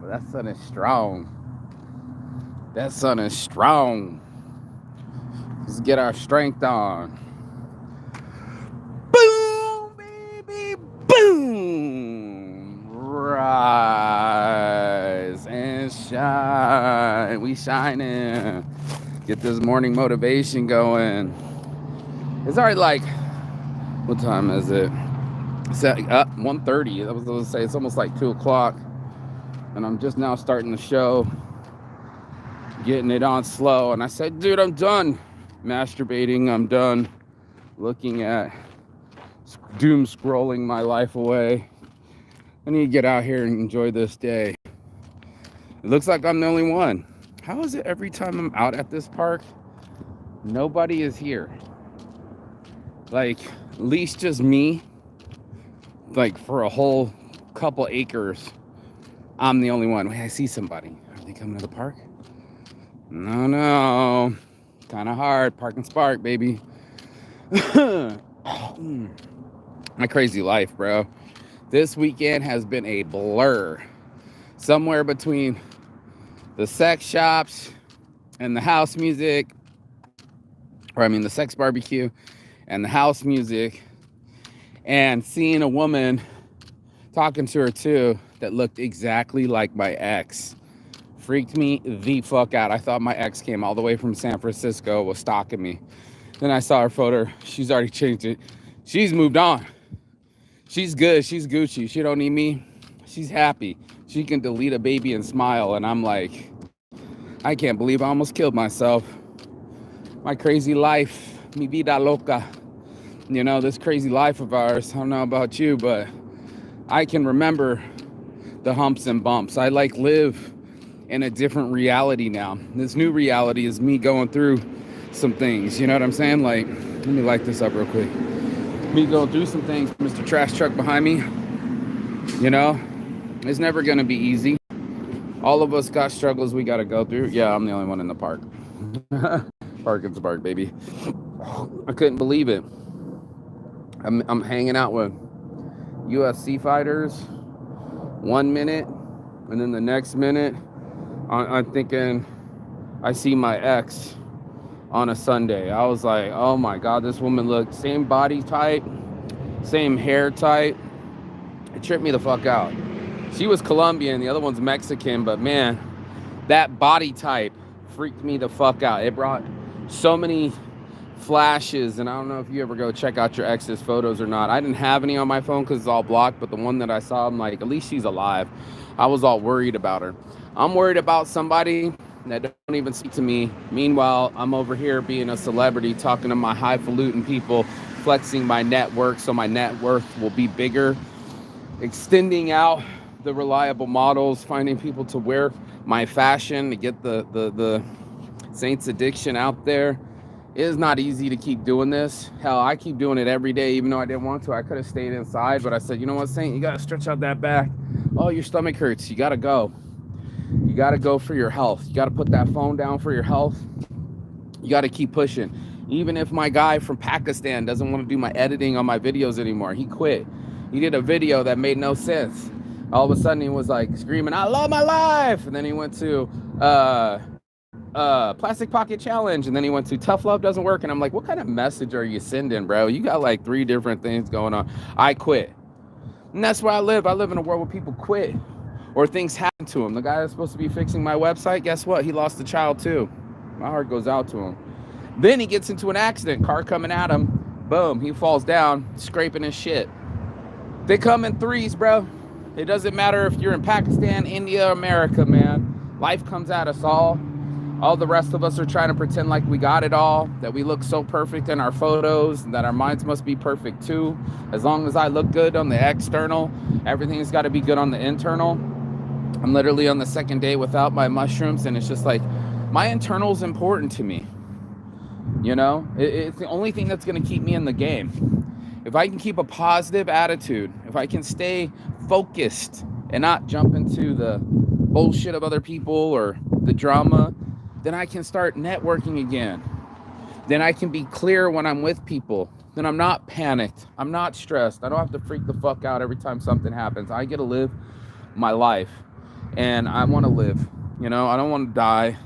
That sun is strong. That sun is strong. Let's get our strength on. Boom, baby, boom. Rise and shine. We shining. Get this morning motivation going. It's already like, what time is it? It's at 1:30. I was going to say it's almost like 2 o'clock. And I'm just now starting the show, getting it on slow. And I said, dude, I'm done masturbating. I'm done looking at doom scrolling my life away. I need to get out here and enjoy this day. It looks like I'm the only one. How is it every time I'm out at this park, nobody is here? Like, at least just me. Like, for a whole couple acres, I'm the only one. Wait, I see somebody. Are they coming to the park? No. Kind of hard. Park and spark, baby. My crazy life, bro. This weekend has been a blur. Somewhere between the sex shops and the house music, the sex barbecue and the house music, and seeing a woman, talking to her too, that looked exactly like my ex. Freaked me the fuck out. I thought my ex came all the way from San Francisco, was stalking me. Then I saw her photo. She's already changed it. She's moved on. She's good. She's Gucci. She don't need me. She's happy. She can delete a baby and smile. And I'm like, I can't believe I almost killed myself. My crazy life. Mi vida loca. You know, this crazy life of ours. I don't know about you, but I can remember the humps and bumps. I live in a different reality now. This new reality is me going through some things. You know what I'm saying? Like, let me light this up real quick. Me going through some things. Mr. Trash Truck behind me. You know, it's never going to be easy. All of us got struggles we got to go through. Yeah, I'm the only one in the park. Park and spark, baby. I couldn't believe it. I'm hanging out with UFC fighters 1 minute, and then the next minute I'm thinking I see my ex on a Sunday. I was like, oh my God, this woman looked same body type, same hair type. It tripped me the fuck out. She was Colombian, the other one's Mexican, but man, that body type freaked me the fuck out. It brought so many flashes, and I don't know if you ever go check out your ex's photos or not. I didn't have any on my phone because it's all blocked, but the one that I saw, I'm like, at least she's alive. I was all worried about her. I'm worried about somebody that don't even speak to me. Meanwhile, I'm over here being a celebrity, talking to my highfalutin people, flexing my network so my net worth will be bigger, extending out the reliable models, finding people to wear my fashion to get the Saints addiction out there. It is not easy to keep doing this. Hell, I keep doing it every day, even though I didn't want to. I could have stayed inside, but I said, you know what, Saint? You got to stretch out that back. Oh, your stomach hurts. You got to go. You got to go for your health. You got to put that phone down for your health. You got to keep pushing. Even if my guy from Pakistan doesn't want to do my editing on my videos anymore, he quit. He did a video that made no sense. All of a sudden, he was like screaming, I love my life. And then he went to Plastic Pocket Challenge. And then he went to Tough Love Doesn't Work. And I'm like, what kind of message are you sending, bro? You got like 3 different things going on. I quit. And that's where I live. I live in a world where people quit or things happen to him. The guy that's supposed to be fixing my website, guess what? He lost a child too. My heart goes out to him. Then he gets into an accident, car coming at him. Boom, he falls down, scraping his shit. They come in threes, bro. It doesn't matter if you're in Pakistan, India, America, man. Life comes at us all. All the rest of us are trying to pretend like we got it all, that we look so perfect in our photos, and that our minds must be perfect too. As long as I look good on the external, everything's got to be good on the internal. I'm literally on the 2nd day without my mushrooms, and it's just like, my internal is important to me. You know, it's the only thing that's going to keep me in the game. If I can keep a positive attitude, if I can stay focused and not jump into the bullshit of other people or the drama, then I can start networking again. Then I can be clear when I'm with people. Then I'm not panicked. I'm not stressed. I don't have to freak the fuck out every time something happens. I get to live my life. And I want to live. You know, I don't want to die.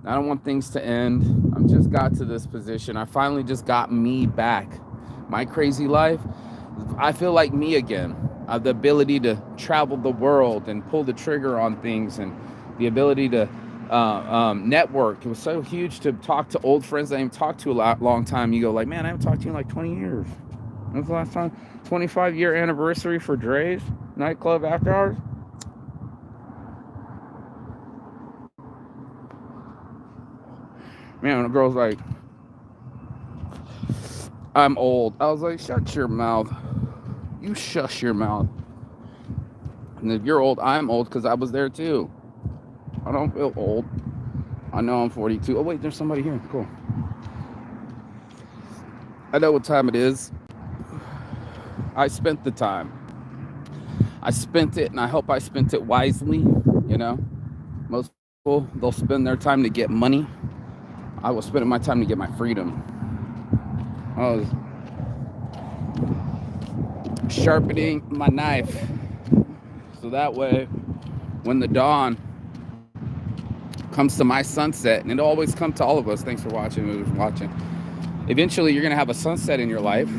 I don't want things to end. I've just got to this position. I finally just got me back. My crazy life, I feel like me again. I have the ability to travel the world and pull the trigger on things, and the ability to network. It was so huge to talk to old friends I haven't talked to a long time. You go like, man, I haven't talked to you in like 20 years. When's the last time? 25-year anniversary for Dre's nightclub after hours. Man, the girl's like, I'm old. I was like, shut your mouth. You shush your mouth. And if you're old, I'm old because I was there too. I don't feel old. I know I'm 42. Oh, wait, there's somebody here. Cool. I know what time it is. I spent the time. I spent it, and I hope I spent it wisely. You know, most people, they'll spend their time to get money. I was spending my time to get my freedom. I was sharpening my knife, so that way, when the dawn comes to my sunset, and it'll always come to all of us. Thanks for watching. Who's watching? Eventually, you're gonna have a sunset in your life.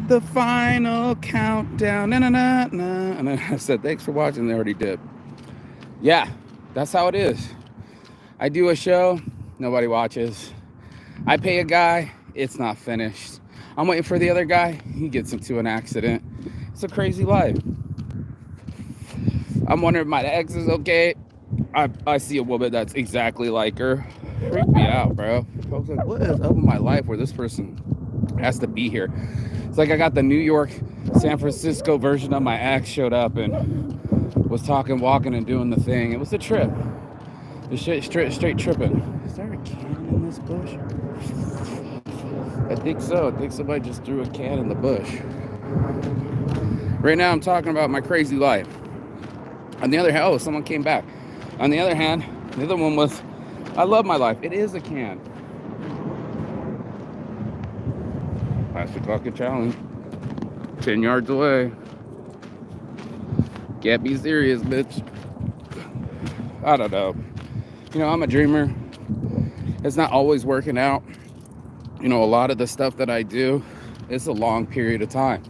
The final countdown. Na na na na. And then I said, thanks for watching. They already did. Yeah, that's how it is. I do a show. Nobody watches. I pay a guy, it's not finished. I'm waiting for the other guy, he gets into an accident. It's a crazy life. I'm wondering if my ex is okay. I see a woman that's exactly like her. Freaked me out, bro. I was like, what is up with my life where this person has to be here? It's like I got the New York, San Francisco version of my ex showed up and was talking, walking, and doing the thing. It was a trip. This shit straight tripping. Is there a can in this bush? I think so. I think somebody just threw a can in the bush. Right now I'm talking about my crazy life. On the other hand, oh, someone came back. On the other hand, the other one was, I love my life. It is a can. Plastic bucket challenge. 10 yards away. Can't be serious, bitch. I don't know. You know, I'm a dreamer. It's not always working out. You know, a lot of the stuff that I do, it's a long period of time.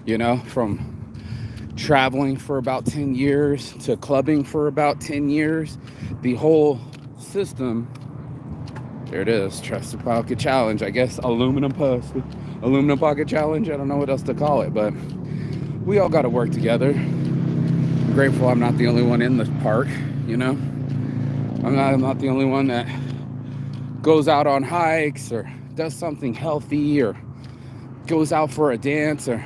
You know, from traveling for about 10 years to clubbing for about 10 years. The whole system, there it is, Trusted Pocket Challenge. I guess aluminum pocket challenge. I don't know what else to call it, but we all got to work together. I'm grateful I'm not the only one in the park, you know. I'm not the only one that goes out on hikes or does something healthy or goes out for a dance or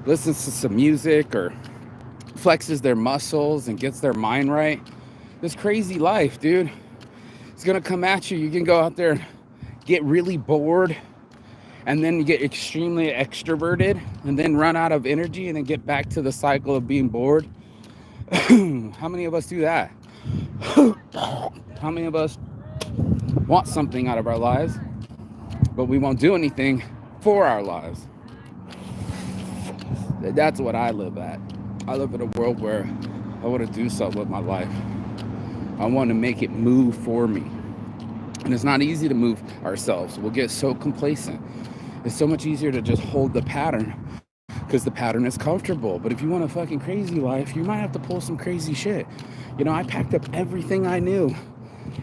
listens to some music or flexes their muscles and gets their mind right. This crazy life, dude, it's gonna come at you. You can go out there and get really bored, and then you get extremely extroverted, and then run out of energy, and then get back to the cycle of being bored. How many of us do that? How many of us want something out of our lives, but we won't do anything for our lives? That's what I live at. I live in a world where I want to do something with my life. I want to make it move for me. And it's not easy to move ourselves. We'll get so complacent. It's so much easier to just hold the pattern because the pattern is comfortable. But if you want a fucking crazy life, you might have to pull some crazy shit. You know, I packed up everything I knew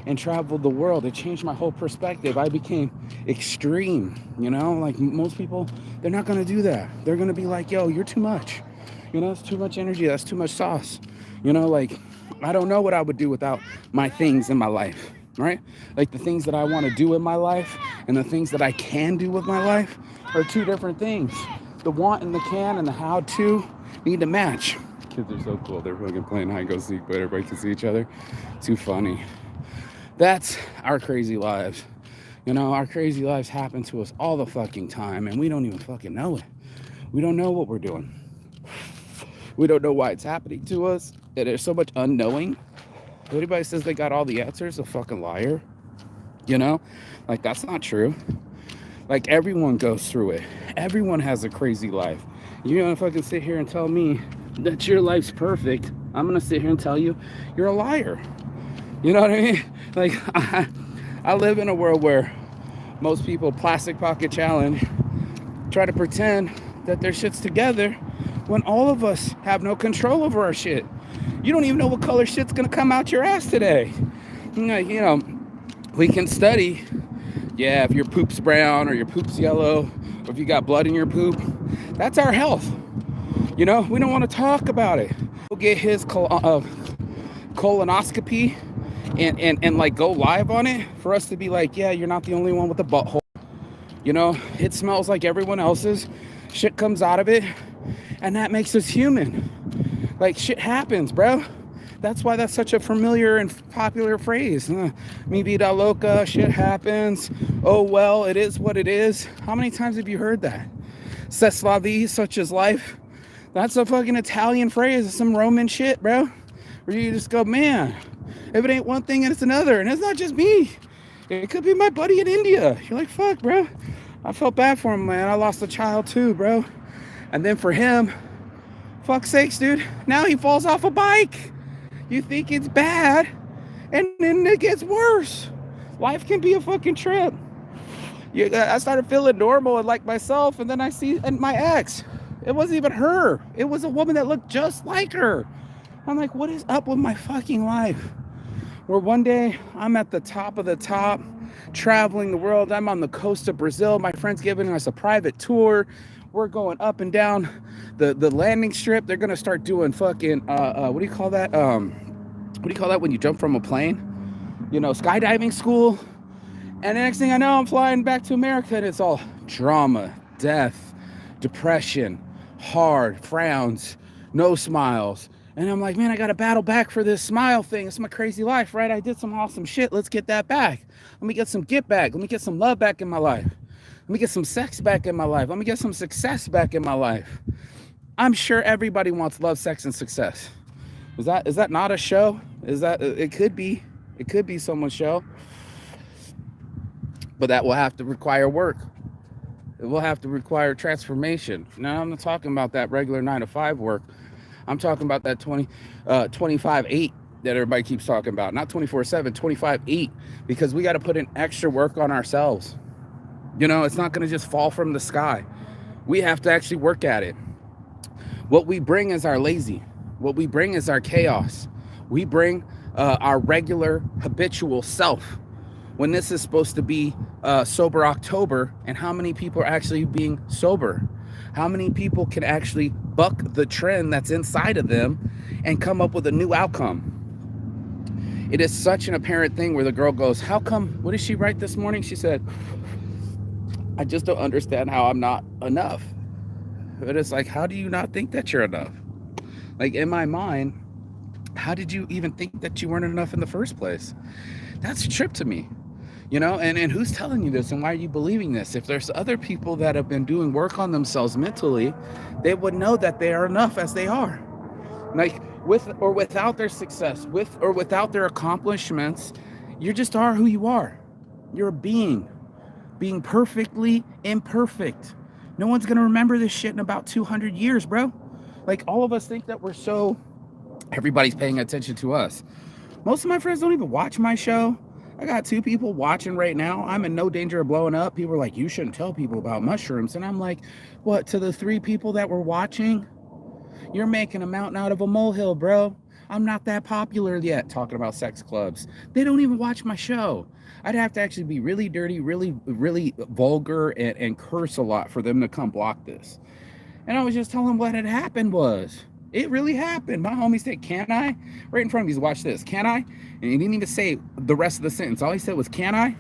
and traveled the world. It changed my whole perspective. I became extreme, you know, like most people, they're not going to do that. They're going to be like, yo, you're too much. You know, it's too much energy. That's too much sauce. You know, like, I don't know what I would do without my things in my life, right? Like the things that I want to do in my life and the things that I can do with my life are two different things. The want and the can and the how to need to match. Kids are so cool. They're fucking playing hide and go seek, but everybody can see each other. Too funny. That's our crazy lives. You know, our crazy lives happen to us all the fucking time, and we don't even fucking know it. We don't know what we're doing. We don't know why it's happening to us. And there's so much unknowing. If anybody says they got all the answers, a fucking liar. You know? Like, that's not true. Like, everyone goes through it. Everyone has a crazy life. You're gonna fucking sit here and tell me that your life's perfect I'm gonna sit here and tell you you're a liar. You know what I mean? Like, I live in a world where most people plastic pocket challenge, try to pretend that their shit's together when all of us have no control over our shit. You don't even know what color shit's gonna come out your ass today. You know, we can study, yeah, if your poop's brown or your poop's yellow, or if you got blood in your poop, that's our health. You know, we don't want to talk about it. We'll get his colonoscopy and like go live on it for us to be like, yeah, you're not the only one with a butthole. You know, it smells like everyone else's. Shit comes out of it, and that makes us human. Like, shit happens, bro. That's why that's such a familiar and popular phrase. Mi vida loca, shit happens. Oh, well, it is what it is. How many times have you heard that? C'est la vie, such is life. That's a fucking Italian phrase. It's some Roman shit, bro. Where you just go, man, if it ain't one thing and it's another. And it's not just me. It could be my buddy in India. You're like, fuck, bro. I felt bad for him, man. I lost a child too, bro. And then for him, fuck's sakes, dude. Now he falls off a bike. You think it's bad, and then it gets worse. Life can be a fucking trip. I started feeling normal and like myself, and then I see my ex. It wasn't even her. It was a woman that looked just like her. I'm like, what is up with my fucking life? Where one day I'm at the top of the top, traveling the world. I'm on the coast of Brazil. My friend's giving us a private tour. We're going up and down the landing strip. They're gonna start doing fucking what do you call that? What do you call that when you jump from a plane? You know, skydiving school. And the next thing I know, I'm flying back to America, and it's all drama, death, depression, hard frowns, no smiles. And I'm like, man, I gotta battle back for this smile thing. It's my crazy life, right? I did some awesome shit. Let's get that back. Let me get some get back. Let me get some love back in my life. Let me get some sex back in my life. Let me get some success back in my life. I'm sure everybody wants love, sex, and success. Is that not a show? Is that, it could be someone's show. But that will have to require work. It will have to require transformation. Now, I'm not talking about that regular 9-to-5 work. I'm talking about that 25/8 that everybody keeps talking about. Not 24/7, 25/8. Because we got to put in extra work on ourselves. You know, it's not going to just fall from the sky. We have to actually work at it. What we bring is our lazy. What we bring is our chaos. We bring our regular habitual self. When this is supposed to be sober October, and how many people are actually being sober? How many people can actually buck the trend that's inside of them and come up with a new outcome? It is such an apparent thing where the girl goes, how come, what did she write this morning? She said, I just don't understand how I'm not enough. But it's like, how do you not think that you're enough? Like, in my mind, how did you even think that you weren't enough in the first place? That's a trip to me. You know, and who's telling you this, and why are you believing this? If there's other people that have been doing work on themselves mentally, they would know that they are enough as they are. Like, with or without their success, with or without their accomplishments, you just are who you are. You're a being perfectly imperfect. No one's gonna remember this shit in about 200 years, bro. Like, all of us think that we're so, everybody's paying attention to us. Most of my friends don't even watch my show. I got 2 people watching right now. I'm in no danger of blowing up. People are like, you shouldn't tell people about mushrooms. And I'm like, what, to the 3 people that were watching? You're making a mountain out of a molehill, bro. I'm not that popular yet talking about sex clubs. They don't even watch my show. I'd have to actually be really dirty, really, really vulgar, and curse a lot for them to come block this. And I was just telling them what had happened was. It really happened. My homie said, can I? Right in front of me, watch this. Can I? And he didn't even say the rest of the sentence. All he said was, can I?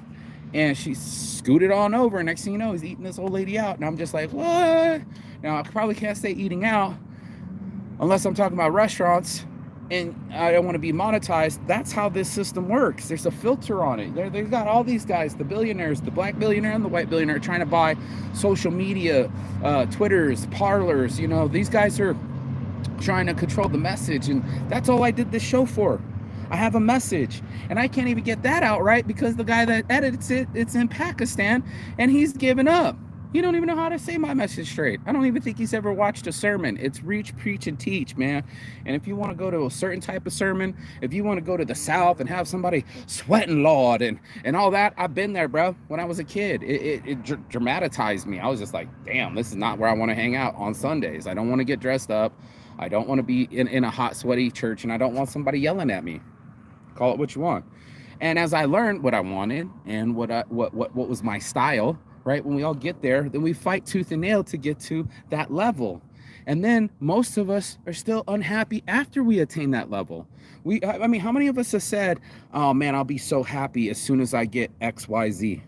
And she scooted on over. And next thing you know, he's eating this old lady out. And I'm just like, what? Now, I probably can't say eating out unless I'm talking about restaurants. And I don't want to be monetized. That's how this system works. There's a filter on it. They've got all these guys, the billionaires, the black billionaire and the white billionaire, trying to buy social media, Twitters, parlors. You know, these guys are trying to control the message, and that's all I did this show for. I have a message, and I can't even get that out right because the guy that edits it, it's in Pakistan, and he's given up. He don't even know how to say my message straight. I don't even think he's ever watched a sermon. It's reach, preach, and teach, man. And if you want to go to a certain type of sermon, if you want to go to the South and have somebody sweating, Lord, and all that, I've been there, bro. When I was a kid, it dramatized me. I was just like, damn, this is not where I want to hang out on Sundays. I don't want to get dressed up. I don't want to be in a hot, sweaty church, and I don't want somebody yelling at me. Call it what you want. And as I learned what I wanted and what was my style, right? When we all get there, then we fight tooth and nail to get to that level. And then most of us are still unhappy after we attain that level. I mean, how many of us have said, oh man, I'll be so happy as soon as I get XYZ?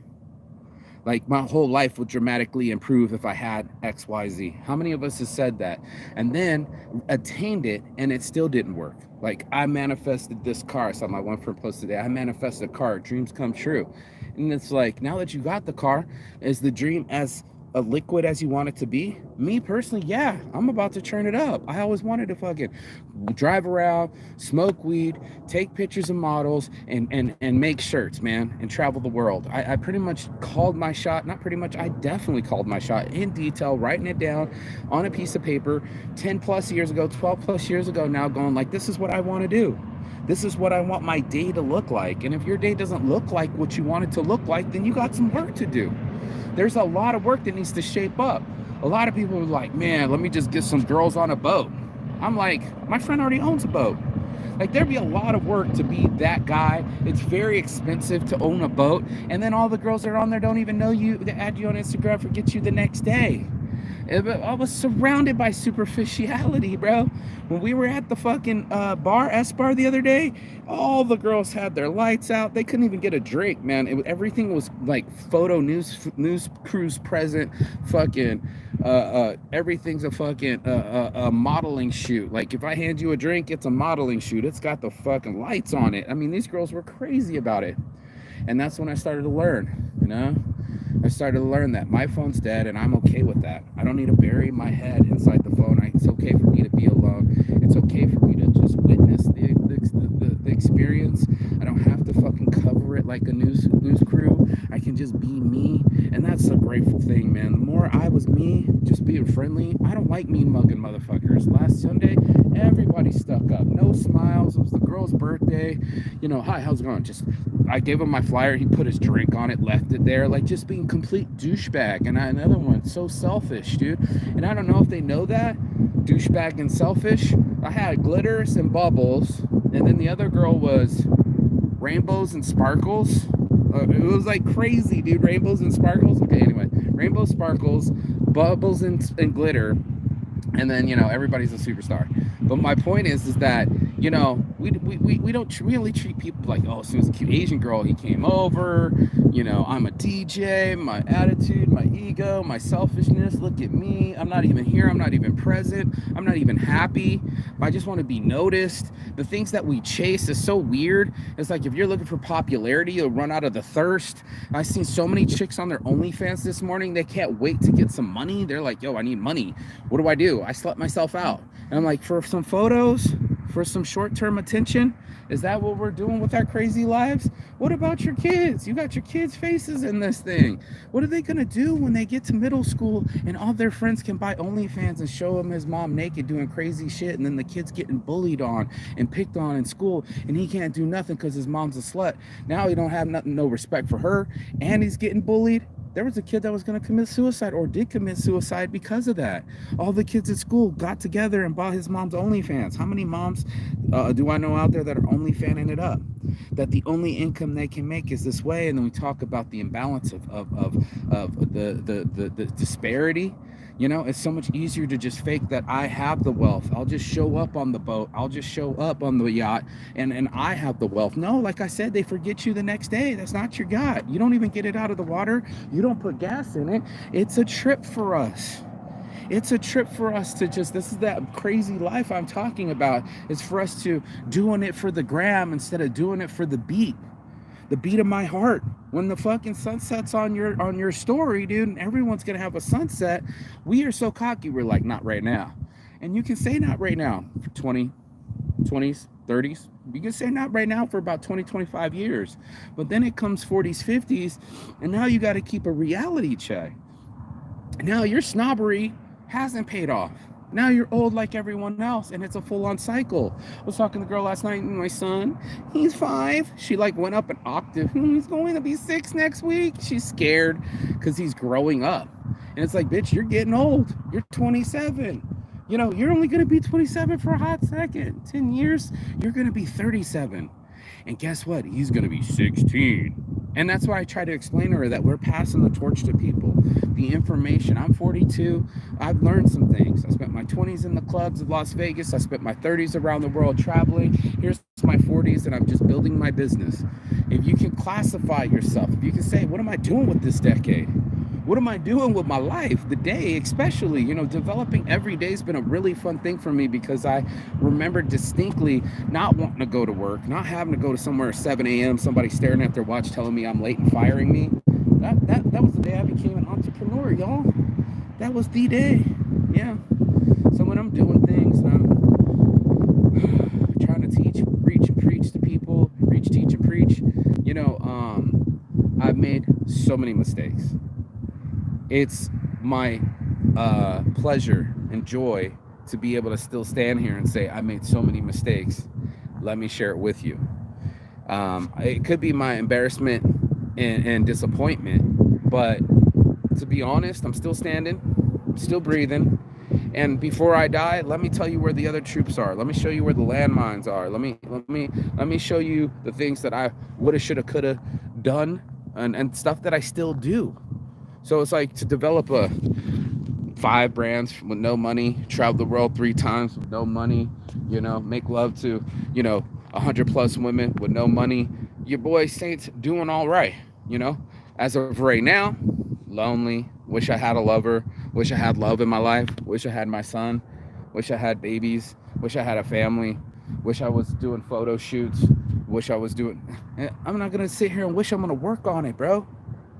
Like my whole life would dramatically improve if I had XYZ. How many of us have said that? And then attained it and it still didn't work. Like I manifested this car. I saw my one friend post today. I manifested a car, dreams come true. And it's like, now that you got the car, is the dream as a liquid as you want it to be? Me personally, yeah, I'm about to turn it up. I always wanted to fucking drive around, smoke weed, take pictures of models, and make shirts, man, and travel the world. I pretty much called my shot. Not pretty much, I definitely called my shot in detail, writing it down on a piece of paper 10 plus years ago, 12 plus years ago now, going like, this is what I want to do. This is what I want my day to look like. And if your day doesn't look like what you want it to look like, then you got some work to do. There's a lot of work that needs to shape up. A lot of people are like, man, let me just get some girls on a boat. I'm like, my friend already owns a boat. Like, there'd be a lot of work to be that guy. It's very expensive to own a boat. And then all the girls that are on there don't even know you. They add you on Instagram, forget you the next day. I was surrounded by superficiality, bro. When we were at the fucking S bar the other day, all the girls had their lights out. They couldn't even get a drink, man. Everything was like photo news crews present. Fucking everything's a fucking a modeling shoot. Like if I hand you a drink, it's a modeling shoot. It's got the fucking lights on it. I mean, these girls were crazy about it. And that's when I started to learn, you know? I started to learn that my phone's dead and I'm okay with that. I don't need to bury my head inside the phone. It's okay for me to be alone. It's okay for me to just witness the experience. I don't have to fucking cover it like a news crew. I can just be me. And that's a grateful thing, man. The more I was me, just being friendly. I don't like mean mugging motherfuckers. Last Sunday, everybody stuck up. No smiles. It was the girl's birthday. You know, hi, how's it going? I gave him my flyer. He put his drink on it, left it there, like just being complete douchebag. And another one, so selfish, dude. And I don't know if they know that, douchebag and selfish. I had glitters and bubbles, and then the other girl was rainbows and sparkles. It was like crazy, dude. Rainbows and sparkles. Okay, anyway, rainbow sparkles, bubbles and glitter, and then, you know, everybody's a superstar. But my point is that, you know, we don't really treat people like, oh, as soon as a cute Asian girl, he came over, you know, I'm a DJ, my attitude, my ego, my selfishness, look at me, I'm not even here, I'm not even present, I'm not even happy, I just want to be noticed. The things that we chase is so weird. It's like if you're looking for popularity, you'll run out of the thirst. I've seen so many chicks on their OnlyFans this morning, they can't wait to get some money. They're like, yo, I need money. What do? I slept myself out. And I'm like, for some photos, for some short-term attention, is that what we're doing with our crazy lives? What about your kids? You got your kids' faces in this thing. What are they gonna do when they get to middle school and all their friends can buy OnlyFans and show them his mom naked doing crazy shit, and then the kid's getting bullied on and picked on in school, and he can't do nothing because his mom's a slut. Now he don't have no respect for her, and he's getting bullied. There was a kid that was going to commit suicide or did commit suicide because of that. All the kids at school got together and bought his mom's OnlyFans. How many moms do I know out there that are OnlyFanning it up? That the only income they can make is this way. And then we talk about the imbalance of the disparity. You know, it's so much easier to just fake that I have the wealth. I'll just show up on the boat. I'll just show up on the yacht and I have the wealth. No, like I said, they forget you the next day. That's not your yacht. You don't even get it out of the water. You don't put gas in it. It's a trip for us. It's a trip for us to just, this is that crazy life I'm talking about. It's for us to doing it for the gram instead of doing it for the beat of my heart. When the fucking sunset's on your story, dude, and everyone's gonna have a sunset, we are so cocky, we're like, not right now. And you can say not right now for 20s, 30s. You can say not right now for about 20, 25 years. But then it comes 40s, 50s, and now you got to keep a reality check. Now your snobbery hasn't paid off. Now you're old like everyone else, and it's a full-on cycle. I was talking to the girl last night, and my son, he's 5. She like went up an octave. He's going to be 6 next week. She's scared because he's growing up. And it's like, bitch, you're getting old. You're 27. You know, you're only going to be 27 for a hot second. 10 years, you're going to be 37. And guess what? He's going to be 16. And that's why I try to explain to her that we're passing the torch to people. The information. I'm 42. I've learned some things. I spent my 20s in the clubs of Las Vegas. I spent my 30s around the world traveling. Here's my 40s, and I'm just building my business. If you can classify yourself, if you can say, what am I doing with this decade? What am I doing with my life? The day, especially, you know, developing every day has been a really fun thing for me because I remember distinctly not wanting to go to work, not having to go to somewhere at 7 a.m., somebody staring at their watch telling me I'm late and firing me. That was the day I became an entrepreneur, y'all. That was the day. Yeah. So when I'm doing things, I'm trying to teach, reach, and preach to people, reach, teach, and preach, you know, I've made so many mistakes. It's my pleasure and joy to be able to still stand here and say, I made so many mistakes. Let me share it with you. It could be my embarrassment and disappointment, but to be honest, I'm still standing, I'm still breathing. And before I die, let me tell you where the other troops are. Let me show you where the landmines are. Let me show you the things that I woulda, shoulda, coulda done, and stuff that I still do. So it's like to develop 5 brands with no money, travel the world 3 times with no money, you know, make love to, you know, 100+ women with no money. Your boy Saint's doing all right, you know. As of right now, lonely. Wish I had a lover. Wish I had love in my life. Wish I had my son. Wish I had babies. Wish I had a family. Wish I was doing photo shoots. Wish I was doing... I'm not going to sit here and wish I'm going to work on it, bro.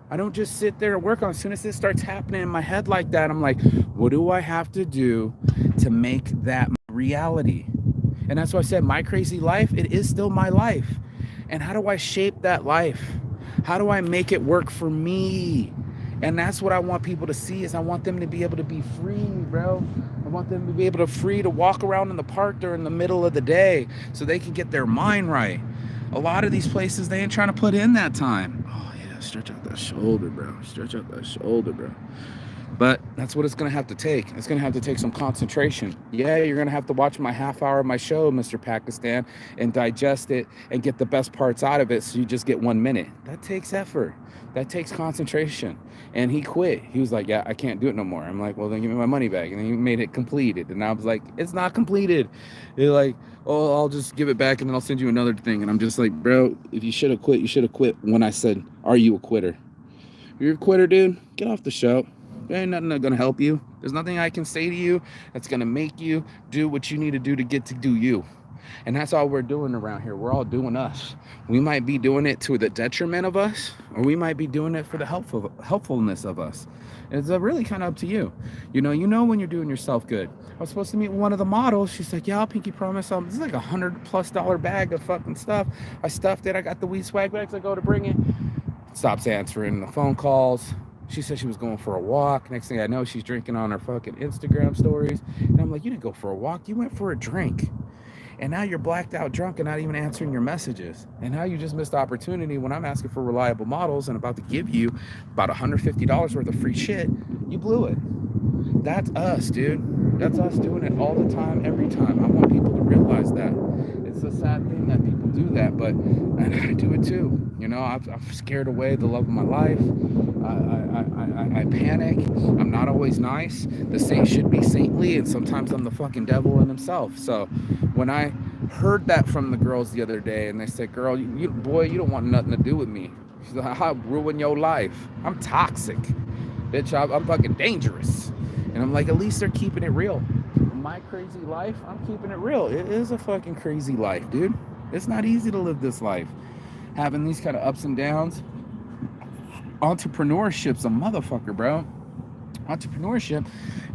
I don't just sit there and work on it. As soon as it starts happening in my head like that, I'm like, what do I have to do to make that reality? And that's why I said my crazy life, it is still my life. And how do I shape that life? How do I make it work for me? And that's what I want people to see, is I want them to be able to be free, bro. I want them to be able to free to walk around in the park during the middle of the day so they can get their mind right. A lot of these places, they ain't trying to put in that time. Oh yeah, stretch out that shoulder, bro. Stretch out that shoulder, bro. But that's what it's going to have to take. It's going to have to take some concentration. Yeah, you're going to have to watch my half hour of my show, Mr. Pakistan, and digest it and get the best parts out of it so you just get 1 minute. That takes effort. That takes concentration. And he quit. He was like, yeah, I can't do it no more. I'm like, well, then give me my money back. And then he made it completed. And I was like, it's not completed. They're like, oh, I'll just give it back and then I'll send you another thing. And I'm just like, bro, if you should have quit, you should have quit when I said, are you a quitter? If you're a quitter, dude, get off the show. There ain't nothing that's going to help you. There's nothing I can say to you that's going to make you do what you need to do to get to do you. And that's all we're doing around here. We're all doing us. We might be doing it to the detriment of us, or we might be doing it for the helpfulness of us. It's really kind of up to you. You know when you're doing yourself good. I was supposed to meet one of the models. She's like, yeah, I'll pinky promise. This is like $100+ bag of fucking stuff. I stuffed it. I got the weed swag bags. I go to bring it. Stops answering the phone calls. She said she was going for a walk. Next thing I know, she's drinking on her fucking Instagram stories. And I'm like, you didn't go for a walk. You went for a drink. And now you're blacked out drunk and not even answering your messages. And now you just missed the opportunity when I'm asking for reliable models and about to give you about $150 worth of free shit. You blew it. That's us, dude. That's us doing it all the time, every time. I want people to realize that. It's a sad thing that people do that, but and I do it too. You know, I've scared away the love of my life. I panic. I'm not always nice. The saint should be saintly, and sometimes I'm the fucking devil in himself. So when I heard that from the girls the other day, and they said, girl, you don't want nothing to do with me. She's like, I'll ruin your life. I'm toxic. Bitch, I'm fucking dangerous. And I'm like, at least they're keeping it real. My crazy life, I'm keeping it real. It is a fucking crazy life, dude. It's not easy to live this life. Having these kind of ups and downs. Entrepreneurship's a motherfucker, bro. entrepreneurship,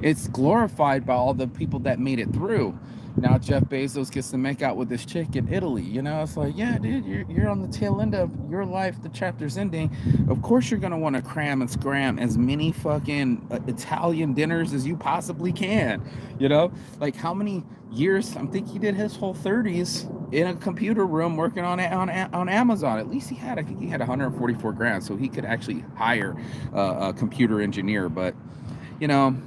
it's glorified by all the people that made it through. Now Jeff Bezos gets to make out with this chick in Italy. You know, it's like, yeah, dude, you're on the tail end of your life. The chapter's ending. Of course, you're gonna want to cram and scram as many fucking Italian dinners as you possibly can. You know, like how many years? I think he did his whole 30s in a computer room working on Amazon. At least I think he had 144 grand, so he could actually hire a computer engineer. But you know,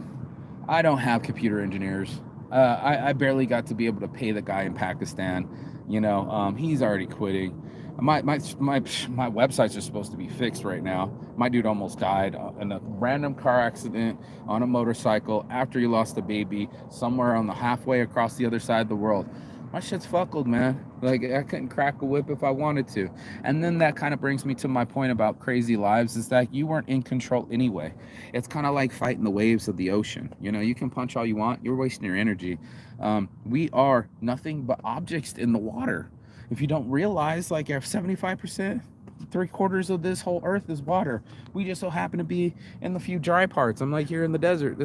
I don't have computer engineers. I barely got to be able to pay the guy in Pakistan. You know, he's already quitting. My websites are supposed to be fixed right now. My dude almost died in a random car accident on a motorcycle after he lost a baby somewhere on the halfway across the other side of the world. My shit's fuckled, man. Like, I couldn't crack a whip if I wanted to. And then that kind of brings me to my point about crazy lives, is that you weren't in control anyway. It's kind of like fighting the waves of the ocean. You know, you can punch all you want. You're wasting your energy. We are nothing but objects in the water. If you don't realize, like, 75%, 3/4 of this whole earth is water. We just so happen to be in the few dry parts. I'm like here in the desert.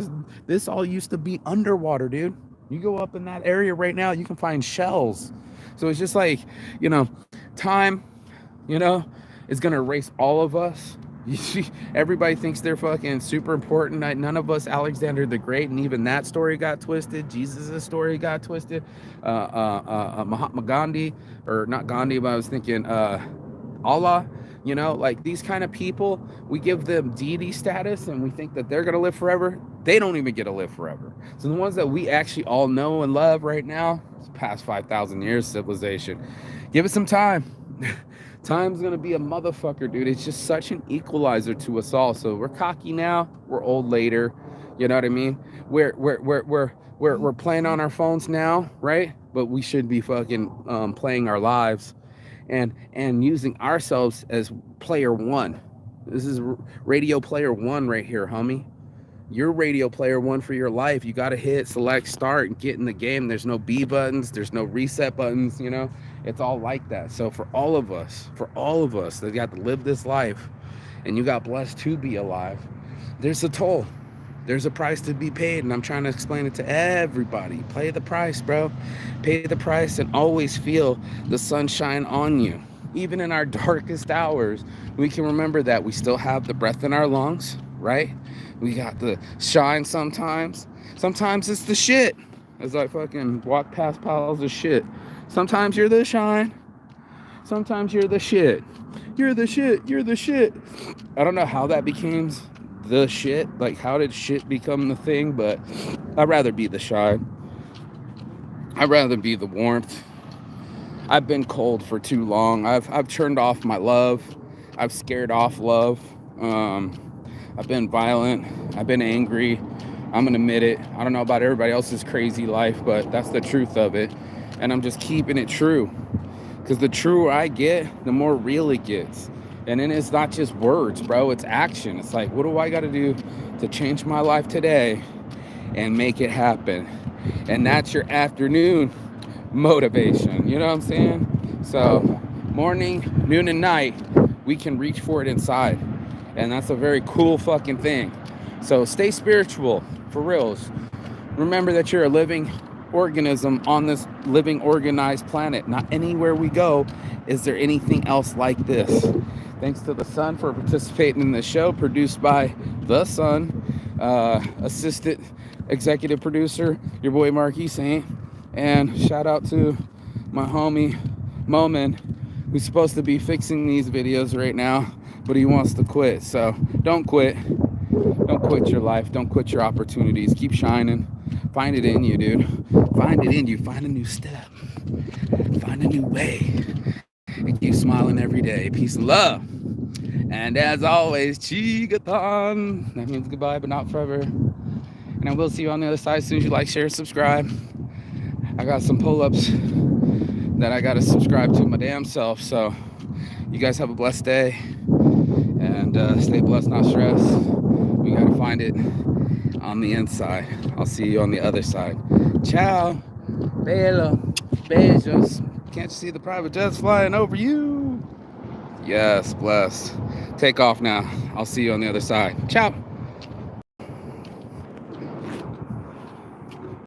This all used to be underwater, dude. You go up in that area right now, you can find shells. So it's just like, you know, time, you know, is going to erase all of us. You see, everybody thinks they're fucking super important. None of us, Alexander the Great, and even that story got twisted. Jesus' story got twisted. Mahatma Gandhi, or not Gandhi, but I was thinking Allah. You know, like these kind of people, we give them deity status and we think that they're going to live forever. They don't even get to live forever. So the ones that we actually all know and love right now, it's past 5,000 years civilization. Give it some time. Time's going to be a motherfucker, dude. It's just such an equalizer to us all. So we're cocky now. We're old later. You know what I mean? We're playing on our phones now, right? But we should be fucking playing our lives. And using ourselves as player one. This is radio player one right here, homie. You're radio player one for your life. You got to hit select start and get in the game. There's no B buttons. There's no reset buttons, you know. It's all like that. So for all of us that got to live this life, and you got blessed to be alive, there's a toll. There's a price to be paid, and I'm trying to explain it to everybody. Pay the price, bro. Pay the price and always feel the sunshine on you. Even in our darkest hours, we can remember that we still have the breath in our lungs, right? We got the shine sometimes. Sometimes it's the shit. As I fucking walk past piles of shit. Sometimes you're the shine. Sometimes you're the shit. You're the shit. You're the shit. I don't know how that became the shit. Like, how did shit become the thing? But I'd rather be the shine. I'd rather be the warmth. I've been cold for too long. I've turned off my love. I've scared off love. I've been violent. I've been angry. I'm gonna admit it. I don't know about everybody else's crazy life, but that's the truth of it. And I'm just keeping it true. Because the truer I get, the more real it gets. And then it's not just words, bro. It's action. It's like, what do I got to do to change my life today and make it happen? And that's your afternoon motivation. You know what I'm saying? So morning, noon, and night, we can reach for it inside. And that's a very cool fucking thing. So stay spiritual, for reals. Remember that you're a living organism on this living organized planet. Not anywhere we go is there anything else like this. Thanks to the Sun for participating in the show, produced by the Sun, assistant executive producer, your boy Marquis Saint, and shout out to my homie Momin, who's supposed to be fixing these videos right now, but he wants to quit. So don't quit. Don't quit your life. Don't quit your opportunities. Keep shining. Find it in you, dude. Find it in you. Find a new step. Find a new way. And keep smiling every day. Peace and love. And as always, Chigathon. That means goodbye, but not forever. And I will see you on the other side as soon as you like, share, subscribe. I got some pull-ups that I got to subscribe to my damn self. So you guys have a blessed day. And stay blessed, not stressed. We got to find it on the inside. I'll see you on the other side. Ciao. Bello. Beijos. Can't you see the private jets flying over you? Yes, bless. Take off now. I'll see you on the other side. Ciao.